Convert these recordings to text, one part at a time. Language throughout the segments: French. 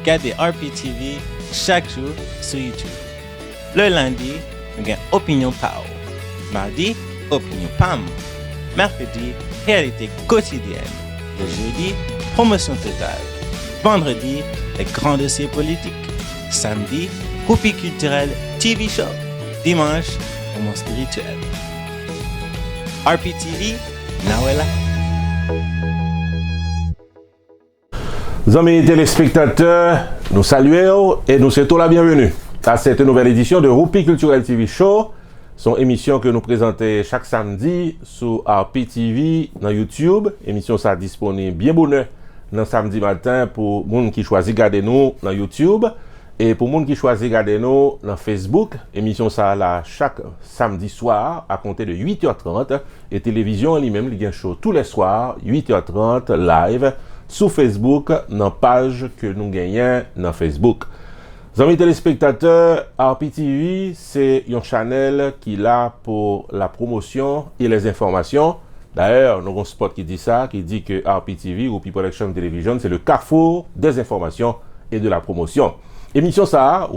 regardez RPTV chaque jour sur YouTube. Le lundi, nous avons Opinion Power. Mardi, Opinion PAM. Mercredi, Réalité quotidienne. Le jeudi, Promotion totale. Vendredi, les grands dossiers politiques. Samedi, Groupie culturel TV Show. Dimanche, Moment spirituel. RPTV, Nawela. Amis téléspectateurs, nous saluons et nous souhaitons la bienvenue à cette nouvelle édition de Groupie culturel TV Show. Son émission que nous présentons chaque samedi sur RPTV dans YouTube. Émission ça disponible bien bonne dans samedi matin pour les gens qui choisissent regarder nous dans YouTube et pour les gens qui choisissent regarder nous dans Facebook. Émission ça là chaque samedi soir à compter de 8h30 et télévision lui-même il y a un show tous les soirs 8h30 live sur Facebook dans la page que nous gagnons dans Facebook. Amis téléspectateurs, RPTV, c'est une chaîne qui est là pour la promotion et les informations. D'ailleurs, nous avons un spot qui dit ça, qui dit que RPTV, ou People Action Television, c'est le carrefour des informations et de la promotion. Émission ça,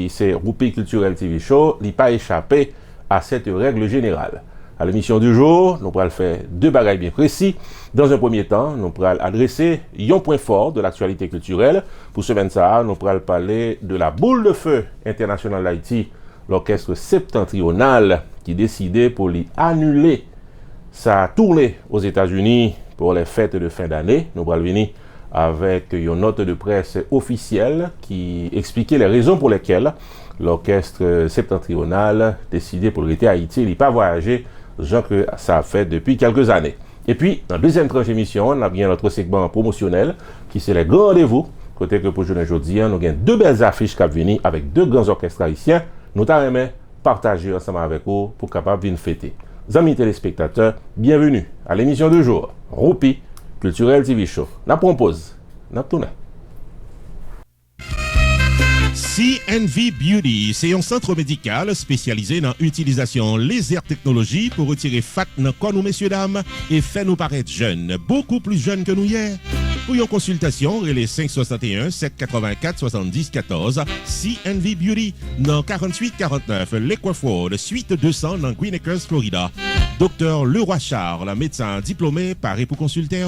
c'est Groupie Culturel TV Show, n'est pas échappé à cette règle générale. À l'émission du jour, nous allons faire deux bagages bien précis. Dans un premier temps, nous allons adresser un point fort de l'actualité culturelle. Pour ce moment, nous allons parler de la boule de feu internationale d'Haïti, l'orchestre septentrional qui décidait pour lui annuler sa tournée aux États-Unis pour les fêtes de fin d'année. Nous allons venir avec une note de presse officielle qui expliquait les raisons pour lesquelles l'orchestre septentrional décidait pour rester à Haïti et ne pas voyager, genre que ça a fait depuis quelques années. Et puis, dans la deuxième tranche d'émission, on a bien notre segment promotionnel qui c'est les grands rendez-vous. Côté que pour aujourd'hui, nous avons deux belles affiches qui viennent avec deux grands orchestres haïtiens. Nous t'aimerons partager ensemble avec vous pour capable venir fêter. Amis téléspectateurs, bienvenue à l'émission du jour, Groupie Culturel TV Show. N'a propose, n'a tourné. CNV Beauty, c'est un centre médical spécialisé dans l'utilisation laser technologie pour retirer fat dans corps nous messieurs dames et faire nous paraître jeunes, beaucoup plus jeunes que nous hier. Pour une consultation, relais 561 784 70 14 CNV Beauty dans 4849 Lakewood, suite 200 dans Green Acres, Florida. Docteur Leroy Charles, médecin diplômé, paré pour consulter.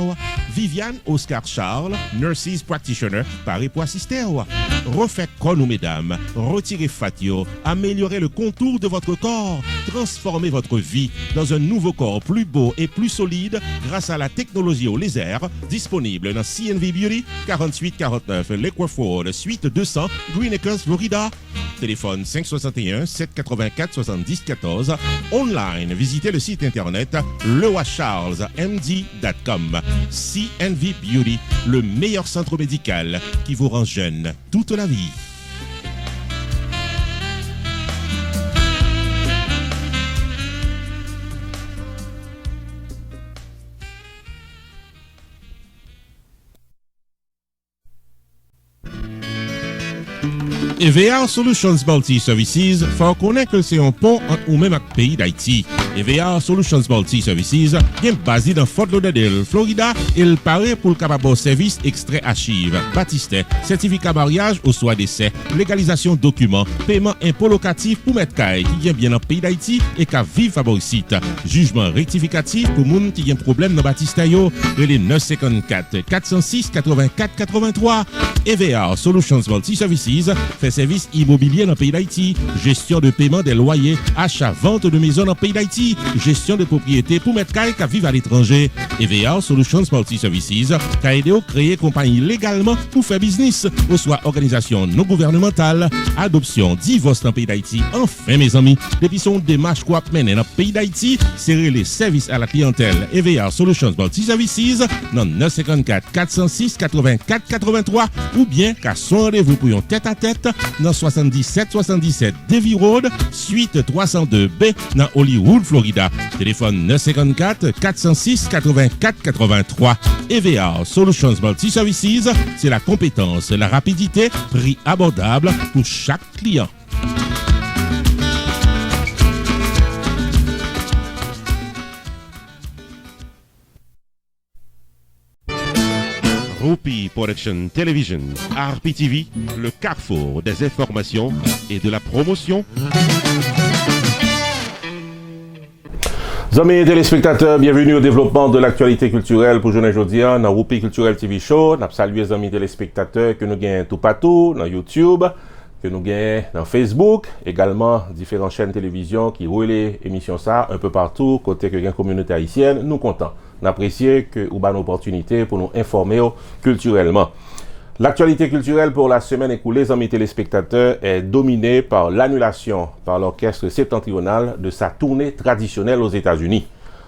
Viviane Oscar Charles, nurses practitioner, paré pour assister. Refait corps nous mesdames, retirez fatio, améliorez le contour de votre corps, transformez votre vie dans un nouveau corps plus beau et plus solide grâce à la technologie au laser disponible dans CNV Beauty 4849 Lakewood, suite 200 Green Acres, Florida. Téléphone 561 784 70 14. Online, visitez le site internet leroycharlesmd.com. CNV Beauty, le meilleur centre médical qui vous rend jeune toute la vie. EVA Solutions Multi Services faut connaître que c'est un pont entre ou même avec le pays d'Haïti. EVA Solutions Multi Services est basé dans Fort Lauderdale, Florida, et il paraît pour le capable service extrait archive, baptistère, certificat mariage ou soit décès, légalisation documents, paiement impôt locatif pour mettre caille qui vient bien dans le pays d'Haïti et qui vive favoricite. Jugement rectificatif pour moun qui a un problème dans baptistère yo, les 954 406 84 83. EVA Solutions Multi Services fait service immobilier dans le pays d'Haïti, gestion de paiement des loyers, achat, vente de maisons dans le pays d'Haïti, gestion de propriété pour mettre caille qui vivent à l'étranger. EVA Solutions Multi Services qui a aidé à créer compagnie légalement pour faire business, ou soit organisation non gouvernementale, adoption, divorce dans le pays d'Haïti. Enfin mes amis, depuis son démarche qu'on mener dans le pays d'Haïti, c'est les services à la clientèle. EVA Solutions Multi Services dans 954 406 84 83 ou bien qu'à son rendez-vous pour un tête-à-tête dans 77 Davie Road, suite 302B dans Hollywood, Florida. Téléphone 954 406 84 83. EVA Solutions Multi Services, c'est la compétence, la rapidité, prix abordable pour chaque client. Roupi Production Television, RPTV, le carrefour des informations et de la promotion. Amis téléspectateurs, bienvenue au développement de l'actualité culturelle pour journée aujourd'hui dans Roupi Culturel TV Show. Nous saluons les amis téléspectateurs que nous gagnons tout partout, dans YouTube, que nous gagnons dans Facebook, également différentes chaînes télévision qui relaient l'émission ça un peu partout, côté que gagne communauté haïtienne, nous contents. Nous apprécions que vous avez une opportunité pour nous informer culturellement. L'actualité culturelle pour la semaine écoulée, amis téléspectateurs, est dominée par l'annulation par l'orchestre septentrional de sa tournée traditionnelle aux États-Unis.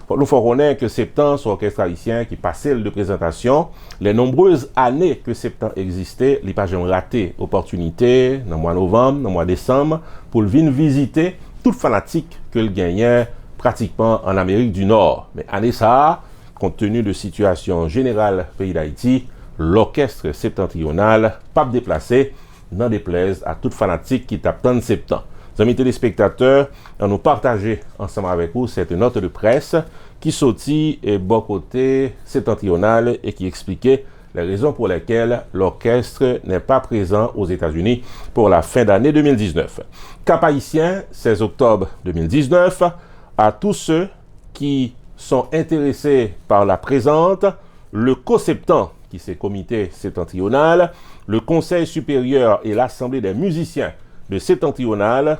Nous faut reconnaître que Septembre, son orchestre haïtien qui passait de présentation, les nombreuses années que Septembre existait, il n'a pas jamais raté opportunité dans le mois de novembre, dans le mois de décembre, pour venir visiter toute fanatique que le gagnait pratiquement en Amérique du Nord. Mais année ça, compte tenu de situation générale pays d'Haïti, l'orchestre septentrional pas déplacé n'en déplaise à toute fanatique qui t'attend septembre. Amis téléspectateurs, on nous partager ensemble avec vous cette note de presse qui sortit et bon côté septentrional et qui expliquait les raisons pour lesquelles l'orchestre n'est pas présent aux États-Unis pour la fin d'année 2019. Cap haïtien, 16 octobre 2019, à tous ceux qui sont intéressés par la présente, le COSEPTAN, qui c'est Comité septentrional, le Conseil supérieur et l'Assemblée des musiciens de septentrional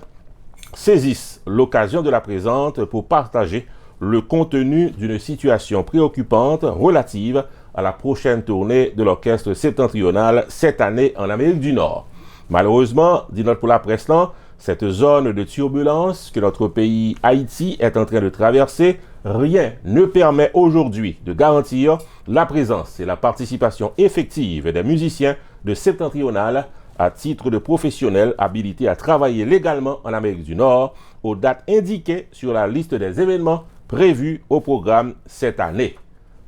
saisissent l'occasion de la présente pour partager le contenu d'une situation préoccupante relative à la prochaine tournée de l'orchestre septentrional cette année en Amérique du Nord. Malheureusement, dit notre pour la presse, cette zone de turbulence que notre pays Haïti est en train de traverser, rien ne permet aujourd'hui de garantir la présence et la participation effective des musiciens de septentrional à titre de professionnels habilités à travailler légalement en Amérique du Nord aux dates indiquées sur la liste des événements prévus au programme cette année.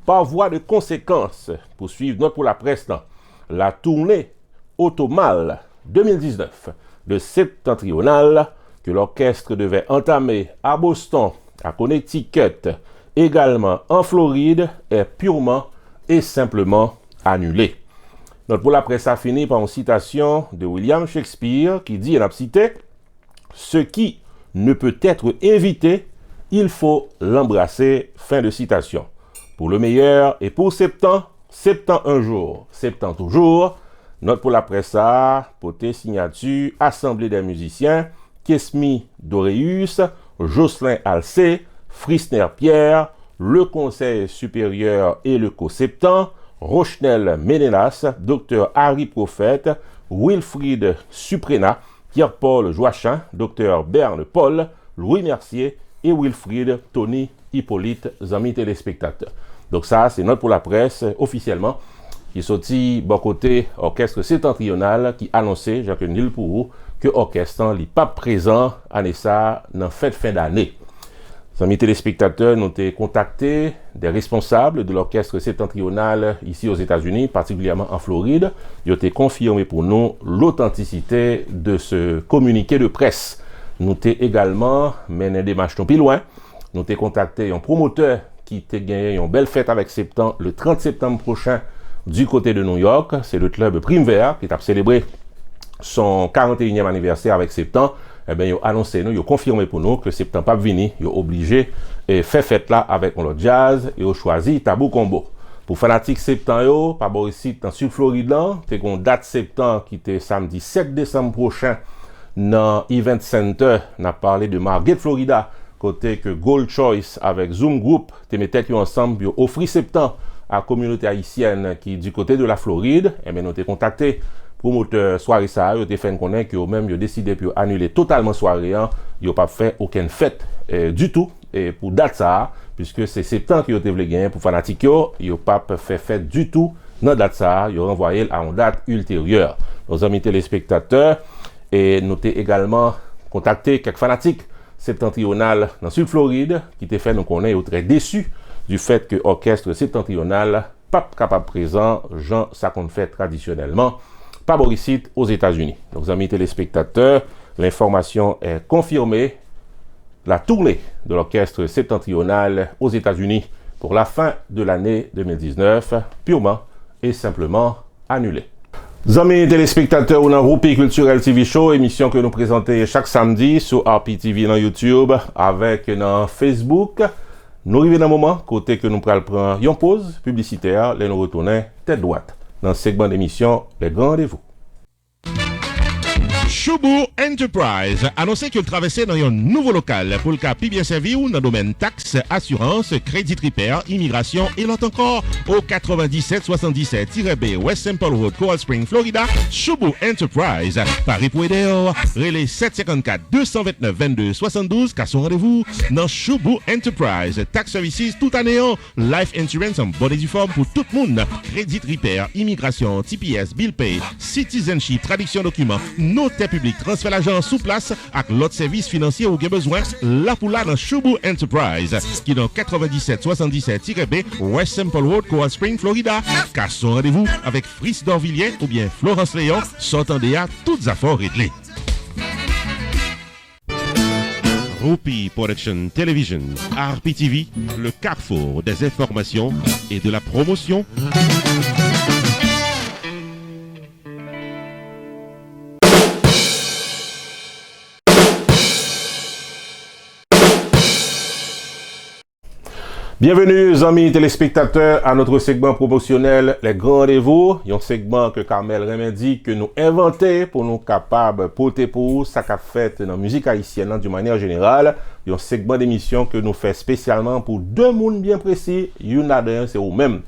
Par voie de conséquence, pour suivre notre pour la presse, la tournée Automal 2019 de septentrional que l'orchestre devait entamer à Boston, à Connecticut, également en Floride, est purement et simplement annulée. Notre pour la presse a fini par une citation de William Shakespeare qui dit, et on a cité, « Ce qui ne peut être évité, il faut l'embrasser ». Fin de citation. Pour le meilleur et pour septembre un jour, septembre toujours. Note pour la presse a, poté signature, Assemblée des musiciens, Kesmi Doreus, Jocelyn Alcé, Frisner Pierre, le Conseil supérieur et le COSEPTAN, Rochnel Ménélas, Dr Harry Prophète, Wilfried Suprena, Pierre-Paul Joachim, Dr Berne Paul, Louis Mercier et Wilfried Tony Hippolyte, amis téléspectateurs. Donc ça, c'est note pour la presse officiellement qui sorti bon côté orchestre septentrional qui annonçait Jacques Nil pour que orchestre n'est pas présent à ça dans fête fin d'année. Amis téléspectateurs, nous avons contacté des responsables de l'orchestre septentrional ici aux États-Unis, particulièrement en Floride. Ils ont confirmé pour nous l'authenticité de ce communiqué de presse. Nous avons également mené des démarches plus loin. Nous avons contacté un promoteur qui a gagné une belle fête avec septembre le 30 septembre prochain du côté de New York. C'est le club Prime Vert qui a célébré son 41e anniversaire avec septembre. Eh bien, ils ont annoncé, ils ont confirmé pour nous que septembre pas venu, ils ont obligé et fait fête là avec le jazz et ont choisi Tabou Combo. Pour fanatique septembre, pas ici dans sud Floride là, c'est qu'on date septembre qui était samedi 7 décembre prochain dans Event Center, on a parlé de Margate, Florida, côté que Gold Choice avec Zoom Group, te mettait ensemble pour offrir septembre à la communauté haïtienne qui est du côté de la Floride. Et bien, nous avons contacté promoteur soirée ça, ils ont fait connaître que même ils ont décidé pour annuler totalement soirée, ils n'ont pas fait aucune fête du tout et pour date ça, puisque c'est septembre qui ont été gagner pour fanatique, ils n'ont pas fait fête du tout dans date ça, ils ont renvoyé à une date ultérieure. Nos amis téléspectateurs, et nous avons également contacté quelques fanatiques septentrional dans Sud Floride qui t'ont fait nous connaître, très déçus du fait que l'orchestre septentrional pas capable présent, Jean ça qu'on fait traditionnellement, pas boricite aux États-Unis. Donc, amis téléspectateurs, l'information est confirmée. La tournée de l'orchestre septentrional aux États-Unis pour la fin de l'année 2019, purement est simplement annulé. Amis téléspectateurs ou dans Roupi Culturel TV Show, émission que nous présentons chaque samedi sur RPTV dans YouTube avec dans Facebook. Nous arrivons dans un moment côté que nous prenons une pause publicitaire et nous retournons tête droite dans le segment d'émission Les Grands Rendez-vous. Choubou Enterprise annonçait qu'il traversait dans un nouveau local pour le cas bien servi ou dans le domaine taxes, assurance, crédit repair, immigration et l'autre encore au 9777-B West St. Paul Road, Coral Spring, Florida. Choubou Enterprise, Paris pour aider, relais 754-229-22-72 car son rendez-vous dans Choubou Enterprise. Tax Services tout année, life insurance en bonne et due forme pour tout le monde, crédit repair, immigration, TPS, bill pay, citizenship, traduction documents, notaire public, transfert l'argent sous place avec l'autre service financier ou bien besoin, là pour là dans Choubou Enterprise, qui est dans 9777-B West St. Paul Road, Coral Spring, Florida. Car son rendez-vous avec Fritz Dorvilliers ou bien Florence Léon, s'entendez à toutes affaires réglées. Roupi Production Television, RPTV, le carrefour des informations et de la promotion. Bienvenue, amis téléspectateurs, à notre segment promotionnel Les Grands Rendez-vous. Un segment que Carmel Remedi que nous inventons pour nous capables porter pour ça qu'a fait dans la musique haïtienne d'une manière générale. Un segment d'émission que nous fait spécialement pour deux mondes bien précis. Une c'est vous-même,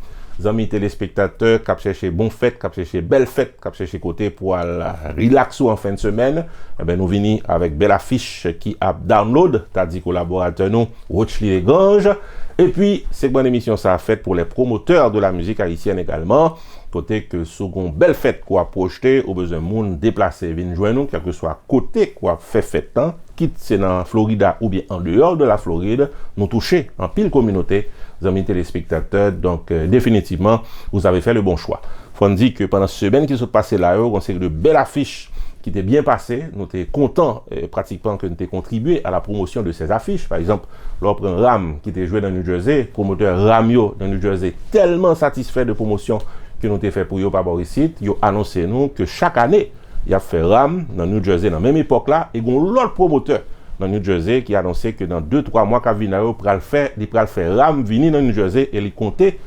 amis téléspectateurs, qui cherché bon fête, qui cherché belle fête, qui cherché côté pour relaxer en fin de semaine. Eh ben, nous venons avec belle affiche qui a download, t'as dit collaborateur nous, Rochely Les Granges. Et puis, segment d'émission, ça a fait pour les promoteurs de la musique haïtienne également. Côté que second belle fête quoi projeter, au besoin monde déplacer, venir joindre nous, quel que soit côté quoi fait fête temps, quitte c'est dans Florida ou bien en dehors de la Floride, nous toucher en pile communauté, amis téléspectateurs. Donc, définitivement, vous avez fait le bon choix. Faut dire que pendant cette semaine qui se passait là, on sait que de belles affiches qui étaient bien passées, nous étions contents pratiquement que nous ayons contribué à la promotion de ces affiches. Par exemple, l'opéra Ram qui était joué dans New Jersey, promoteur Ramio dans New Jersey, tellement satisfait de promotion que nous avons fait pour eux par Borisite, ils ont annoncé nous que chaque année, il a fait Ram dans New Jersey, dans la même époque là, et il y a l'autre promoteur dans New Jersey qui a annoncé que dans 2-3 mois qu'il va faire Ram venir dans New Jersey et il comptait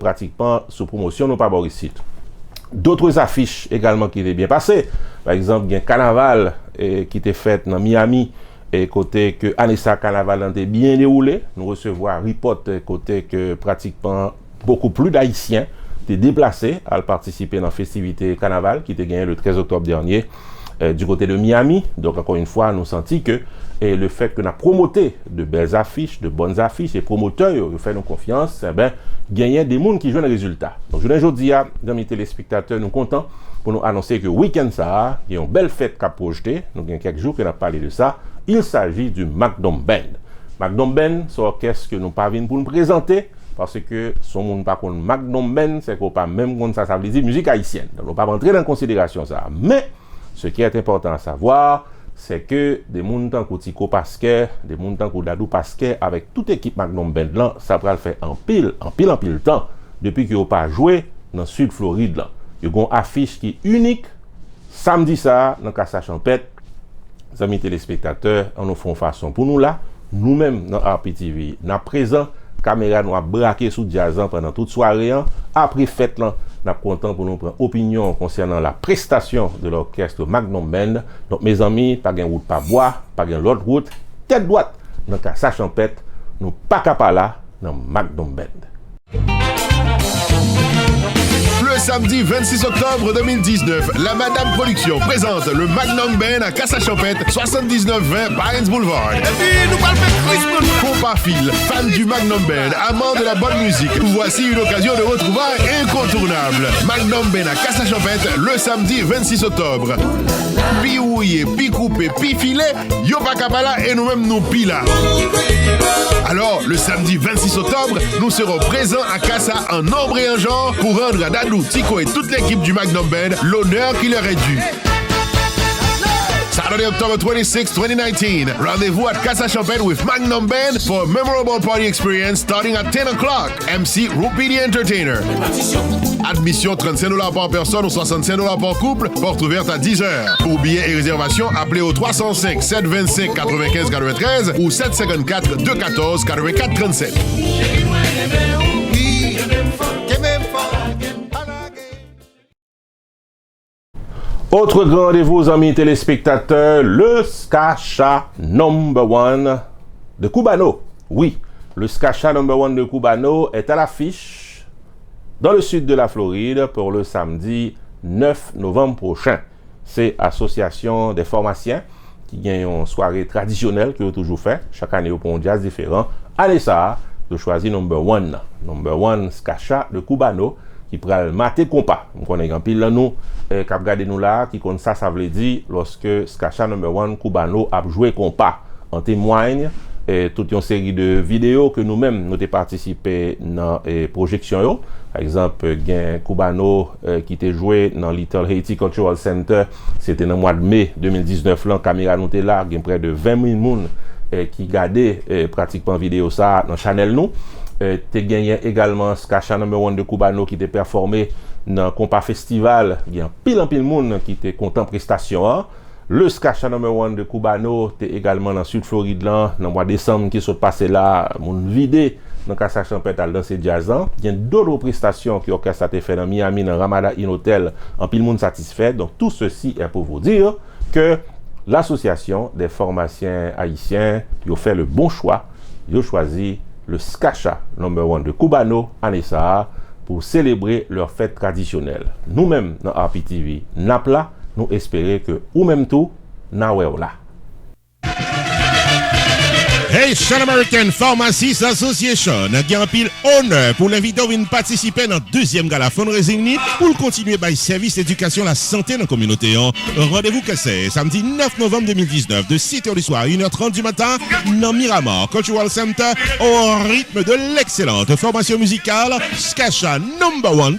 pratiquement sous promotion non par Borisite. D'autres affiches également qui étaient bien passées. Par exemple, il y a un carnaval qui était fait dans Miami et côté que Anessa Carnaval était bien déroulé. Nous recevons un report côté que pratiquement beaucoup plus d'Haïtiens étaient déplacés à participer dans la festivité carnaval qui était gagné le 13 octobre dernier du côté de Miami. Donc encore une fois, nous senti que le fait que nous avons promoté de belles affiches, de bonnes affiches, et promoteurs fait nos confiance, eh ben, gagner des gens qui jouent les résultats. Donc, aujourd'hui, dans mes téléspectateurs, nous contents pour nous annoncer que le week-end, ça, il y a une belle fête qui a projeté. Donc, il y a quelques jours qu'on a parlé de ça. Il s'agit du Magnum Band. Magnum Band, c'est un orchestre que nous parvenons pour nous présenter. Parce que son monde pas contre Magnum Band, c'est qu'on pas même contre ça veut dire musique haïtienne. Donc, on ne va pas rentrer dans considération ça. Mais, ce qui est important à savoir, c'est que des gens comme Tico Pasquet, des gens comme Dadou Pasquet, avec toute équipe Magnum Band là, ça va le faire en pile temps, depuis qu'ils n'ont pas joué dans le sud Floride là. Il y a une affiche qui est unique, samedi ça, dans Casa Champette. Les amis téléspectateurs, on nous fait façon pour nous là, nous-mêmes dans RPTV, dans présent, caméra nous a braqué sous Diazan pendant toute soirée, après fête là, nous sommes contents pour nous prendre opinion concernant la prestation de l'orchestre Magnum Band. Donc mes amis, pas de route pas bois, pas de l'autre route, tête droite dans Casa Champette, nous pas capable là dans Magnum Band. Le samedi 26 octobre 2019, la Madame Production présente le Magnum Band à Casa Champette, 7920 Barnes Boulevard. Et puis, nous parlons de Christmas. Compafil, fan du Magnum Band, amant de la bonne musique, voici une occasion de retrouvailles incontournable. Magnum Band à Casa Champette, le samedi 26 octobre. Pi ouillé, pi coupé, pi filé, yo pa kapala et nous-mêmes nous pi là. Alors, le samedi 26 octobre, nous serons présents à Casa en nombre et en genre pour rendre à Dadou, Tico et toute l'équipe du Magnum Band l'honneur qui leur est dû. Saturday, October 26, 2019. Rendezvous at Casa Champêtre with Magnum Band for a memorable party experience starting at 10 o'clock. MC Rupi the Entertainer. Admission $35 par personne ou $65 par couple. Porte ouverte à 10h. Pour billets et réservations, appelez au 305 725 95 93 ou 754 214 84 37. Autre grand rendez-vous, amis téléspectateurs, le Ska #1 de Cubano. Oui, le Ska #1 de Cubano est à l'affiche dans le sud de la Floride pour le samedi 9 novembre prochain. C'est l'association des pharmaciens qui gagne une soirée traditionnelle qu'ils ont toujours fait. Chaque année, pour un jazz différent. Allez ça, de choisir #1. #1 Ska de Cubano qui prend le maté compas. On connaît un pile là nous qui a regardé nous là qui connaît ça veut dire lorsque Ska #1 Cubano a joué compas. En témoigne toute une série de vidéos que nous-mêmes nous avons participé dans les projections. Par exemple, il y a Cubano qui était joué dans Little Haiti Cultural Center. C'était dans le mois de mai 2019. Là, caméra nous était là. Il y a près de 20 000 personnes qui regardaient pratiquement vidéo ça dans Channel nous. Tu gagné également Ska #1 de Cubano qui était performé dans le Compas Festival. Il y a pile de monde qui était content prestation. Hein. Le Ska #1 de Cubano était également dans Sud Floride là, dans le mois de décembre qui sont passés là, mon vidé dans Casa Champêtre dans ces jazz. Il y a d'autres prestations qui ont fait dans Miami, dans Ramada Inn Hotel, en pile monde satisfait. Donc tout ceci est pour vous dire que l'association des pharmaciens haïtiens qui ont fait le bon choix, ils ont choisi le Ska #1 de Cubano en Essa pour célébrer leur fête traditionnelle. Nous-mêmes dans RPTV Napla, nous espérons que ou même tout na là. Haitian American Pharmacists Association a un pile honneur pour l'inviter à participer dans le deuxième gala fundraising pour continuer par service d'éducation la santé dans la communauté. Rendez-vous que c'est samedi 9 novembre 2019 de 6h du soir à 1h30 du matin dans Miramar Cultural Center au rythme de l'excellente formation musicale Ska #1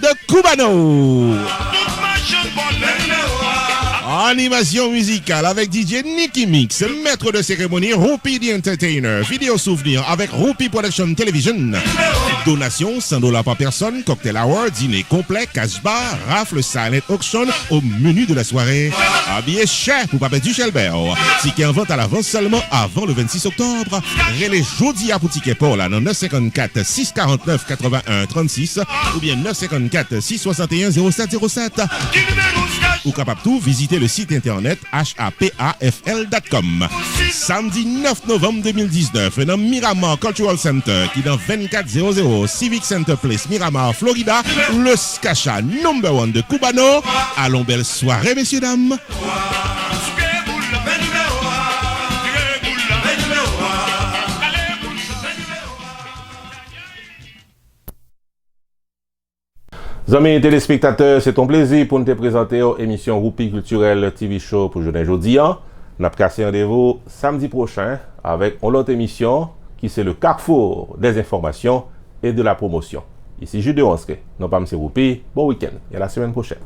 de Cubano. Animation musicale avec DJ Nicky Mix, maître de cérémonie Rupi the Entertainer, vidéo souvenir avec Rupi Production Television. Donation $100 par personne, cocktail hour, dîner complet, cash bar, rafle silent auction au menu de la soirée. Habillé cher pour Papa du Chelbert. Ticket en vente à l'avance seulement avant le 26 octobre. Relais jeudi à pour ticket pour là dans 954 649 81 36 ou bien 954 661 0707. Ou capable tout visiter le site internet hapafl.com. Samedi 9 novembre 2019 dans Miramar Cultural Center qui dans 2400 Civic Center Place Miramar Florida, le Ska #1 de Cubano. Allons belle soirée messieurs dames. Amis téléspectateurs, c'est un plaisir pour nous te présenter l'émission Rupi Culturel TV Show pour aujourd'hui. Nous avons cassé rendez-vous samedi prochain avec une autre émission qui c'est le carrefour des informations et de la promotion. Ici Jude Onske, non pas M. Rupi, bon week-end et à la semaine prochaine.